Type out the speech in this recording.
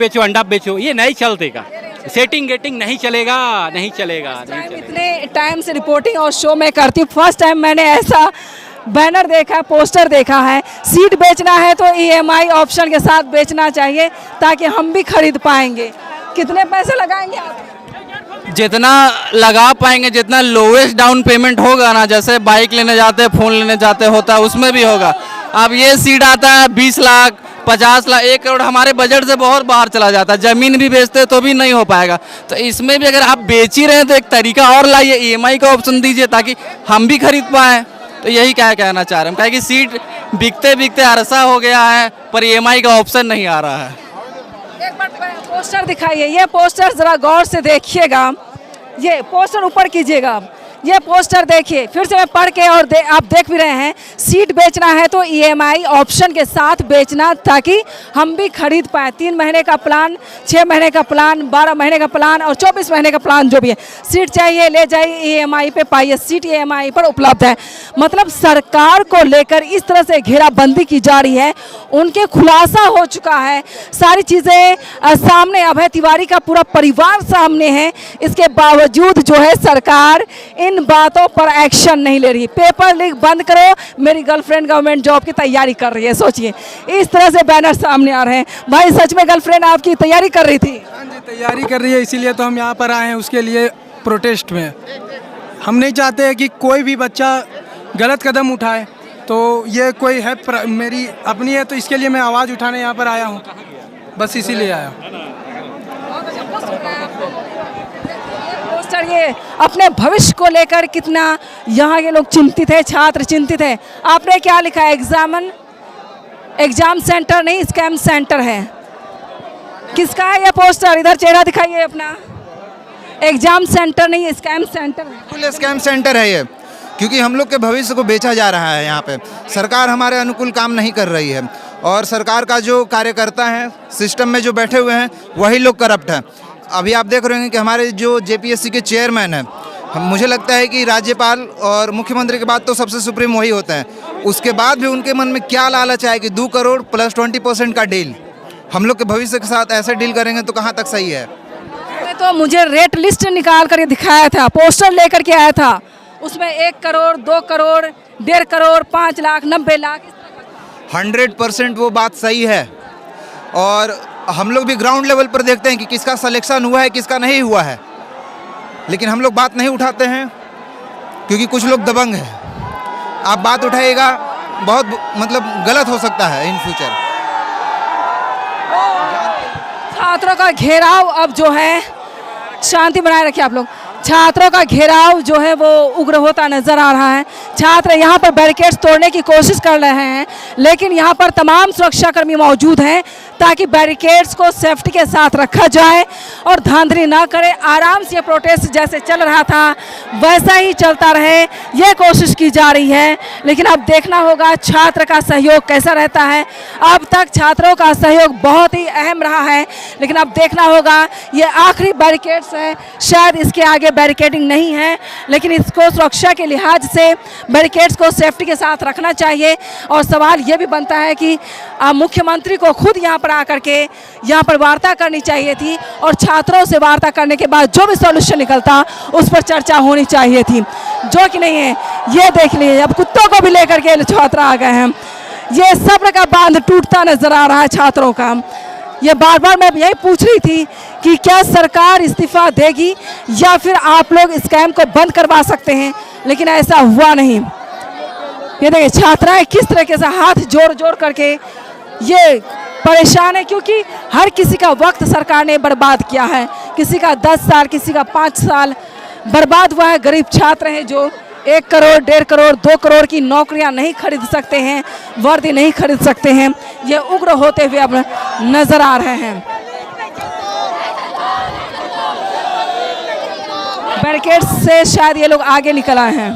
बेचो अंडा बेचो, ये नहीं चलतेगा। सेटिंग गेटिंग नहीं चलेगा, नहीं चलेगा, नहीं चलेगा। इतने टाइम से रिपोर्टिंग और शो में करती हूँ, फर्स्ट टाइम मैंने ऐसा बैनर देखा है, पोस्टर देखा है। सीट बेचना है तो EMI ऑप्शन के साथ बेचना चाहिए ताकि हम भी खरीद पाएंगे। कितने पैसे लगाएंगे आप? जितना लगा पाएंगे, जितना लोवेस्ट डाउन पेमेंट होगा ना, जैसे बाइक लेने जाते हैं, फ़ोन लेने जाते होता है, उसमें भी होगा। अब ये सीट आता है 20 लाख 50 लाख 1 करोड़, हमारे बजट से बहुत बाहर चला जाता है। ज़मीन भी बेचते तो भी नहीं हो पाएगा। तो इसमें भी अगर आप बेच ही रहे हैं तो एक तरीका और लाइए, EMI का ऑप्शन दीजिए ताकि हम भी खरीद पाएँ। तो यही क्या कहना चाह रहे हैं, क्या कि सीट बिकते बिकते अरसा हो गया है पर EMI का ऑप्शन नहीं आ रहा है। एक बार पोस्टर दिखाइए, ये पोस्टर जरा गौर से देखिएगा, ये पोस्टर ऊपर कीजिएगा आप। ये पोस्टर देखिए, फिर से मैं पढ़ के और आप देख भी रहे हैं। सीट बेचना है तो EMI ऑप्शन के साथ बेचना ताकि हम भी खरीद पाएँ। 3 महीने का प्लान, 6 महीने का प्लान, 12 महीने का प्लान और 24 महीने का प्लान जो भी है। सीट चाहिए ले जाइए, EMI पे पाइए, सीट EMI पर उपलब्ध है। मतलब सरकार को लेकर इस तरह से घेराबंदी की जा रही है, उनके खुलासा हो चुका है, सारी चीज़ें सामने। अभय तिवारी का पूरा परिवार सामने है, इसके बावजूद जो है सरकार इन बातों पर एक्शन नहीं ले रही। पेपर लीक बंद करो, मेरी गर्लफ्रेंड गवर्नमेंट जॉब की तैयारी कर रही है। सोचिए, इस तरह से बैनर सामने आ रहे हैं। भाई सच में गर्लफ्रेंड आपकी तैयारी कर रही थी? हाँ जी, तैयारी कर रही है, इसीलिए तो हम यहाँ पर आए हैं, उसके लिए प्रोटेस्ट में। हम नहीं चाहते हैं कि कोई भी बच्चा गलत कदम उठाए। तो ये कोई है मेरी अपनी है, तो इसके लिए मैं आवाज़ उठाने यहाँ पर आया हूँ, बस इसीलिए आया हूँ। पोस्टर ये अपने भविष्य को लेकर कितना यहाँ के लोग चिंतित है, छात्र चिंतित है। आपने क्या लिखा है? एग्जाम सेंटर नहीं, स्कैम सेंटर है। किसका है ये पोस्टर? इधर चेहरा दिखाइए अपना। एग्जाम सेंटर नहीं, स्कैम सेंटर है। बिल्कुल स्कैम सेंटर है ये, क्योंकि हम लोग के भविष्य को बेचा जा रहा है। यहाँ पे सरकार हमारे अनुकूल काम नहीं कर रही है और सरकार का जो कार्यकर्ता है, सिस्टम में जो बैठे हुए हैं, वही लोग करप्ट हैं। अभी आप देख रहे हैं कि हमारे जो JPSC के चेयरमैन हैं, मुझे लगता है कि राज्यपाल और मुख्यमंत्री के बाद तो सबसे सुप्रीम वही होते हैं। उसके बाद भी उनके मन में क्या लालच है कि 2 करोड़ प्लस 20% का डील हम लोग के भविष्य के साथ ऐसे डील करेंगे तो कहाँ तक सही है। तो मुझे रेट लिस्ट निकाल कर दिखाया था, पोस्टर लेकर के आया था, उसमें 1 करोड़ 2 करोड़ 1.5 करोड़ 5 लाख 90 लाख। 100% वो बात सही है और हम लोग भी ग्राउंड लेवल पर देखते हैं कि किसका सिलेक्शन हुआ है, किसका नहीं हुआ है, लेकिन हम लोग बात नहीं उठाते हैं क्योंकि कुछ लोग दबंग हैं। आप बात उठाइएगा, बहुत मतलब गलत हो सकता है इन फ्यूचर। छात्रों का घेराव अब जो है, शांति बनाए रखिए आप लोग। छात्रों का घेराव जो है वो उग्र होता नजर आ रहा है। छात्र यहाँ पर बैरिकेड्स तोड़ने की कोशिश कर रहे हैं, लेकिन यहाँ पर तमाम सुरक्षाकर्मी मौजूद हैं ताकि बैरिकेड्स को सेफ्टी के साथ रखा जाए और धांधली ना करे। आराम से ये प्रोटेस्ट जैसे चल रहा था वैसा ही चलता रहे, ये कोशिश की जा रही है। लेकिन अब देखना होगा छात्र का सहयोग कैसा रहता है। अब तक छात्रों का सहयोग बहुत ही अहम रहा है, लेकिन अब देखना होगा। ये आखिरी बैरिकेड्स है, शायद इसके आगे बैरिकेडिंग नहीं है, लेकिन इसको सुरक्षा के लिहाज से बैरिकेड्स को सेफ्टी के साथ रखना चाहिए। और सवाल ये भी बनता है कि मुख्यमंत्री को खुद यहाँ पर आकर के यहाँ पर वार्ता करनी चाहिए थी और छात्रों से वार्ता करने के बाद जो भी सॉल्यूशन निकलता उस पर चर्चा होनी चाहिए थी, जो कि नहीं है। ये देख लीजिए, अब कुत्तों को भी लेकर के छात्र आ गए हैं। ये सब्र का बांध टूटता नजर आ रहा है छात्रों का। ये बार बार मैं यही पूछ रही थी कि क्या सरकार इस्तीफा देगी या फिर आप लोग स्कैम को बंद करवा सकते हैं, लेकिन ऐसा हुआ नहीं। ये देखिए छात्राएं किस तरीके से हाथ जोड़ जोड़ करके ये परेशान है, क्योंकि हर किसी का वक्त सरकार ने बर्बाद किया है। किसी का 10 साल, किसी का 5 साल बर्बाद हुआ है। गरीब छात्र हैं जो 1 करोड़ 1.5 करोड़ 2 करोड़ की नौकरियां नहीं खरीद सकते हैं, वर्दी नहीं खरीद सकते हैं। ये उग्र होते हुए अब नजर आ रहे हैं। बैरिकेड से शायद ये लोग आगे निकल आए हैं।